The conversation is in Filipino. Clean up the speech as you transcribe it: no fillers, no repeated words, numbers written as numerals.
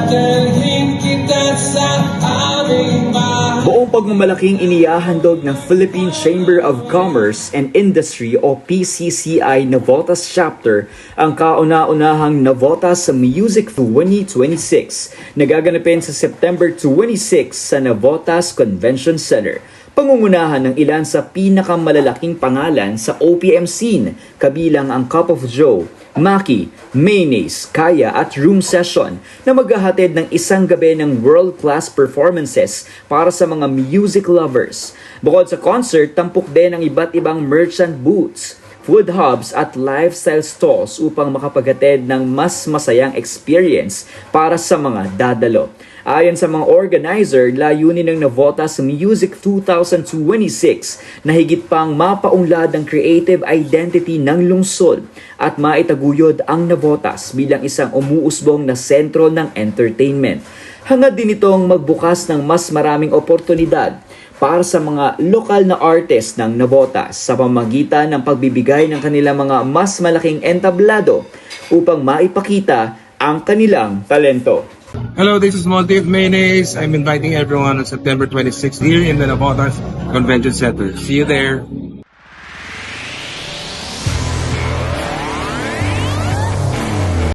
Dadalhin kita sa aming bahay. Buong pagmamalaking inihahandog ng Philippine Chamber of Commerce and Industry o PCCI Navotas Chapter ang kauna-unahang Navotas Music 2026 na gaganapin sa September 26 sa Navotas Convention Center. Pangungunahan ng ilan sa pinakamalalaking pangalan sa OPM scene, kabilang ang Cup of Joe, Maki, Mayonnaise, Kaya at Room Session na maghahatid ng isang gabi ng world-class performances para sa mga music lovers. Bukod sa concert, tampok din ang iba't ibang merchant booths, food hubs at lifestyle stalls upang makapaghatid ng mas masayang experience para sa mga dadalo. Ayon sa mga organizer, layunin ng Navotas Music 2026 na higit pang mapaunlad ang creative identity ng lungsod at maitaguyod ang Navotas bilang isang umuusbong na sentro ng entertainment. Hangad din itong magbukas ng mas maraming oportunidad para sa mga lokal na artist ng Navotas sa pamamagitan ng pagbibigay ng kanilang mga mas malaking entablado upang maipakita ang kanilang talento. Hello, this is Monty of Mayonnaise. I'm inviting everyone on September 26th here in the Navotas Convention Center. See you there.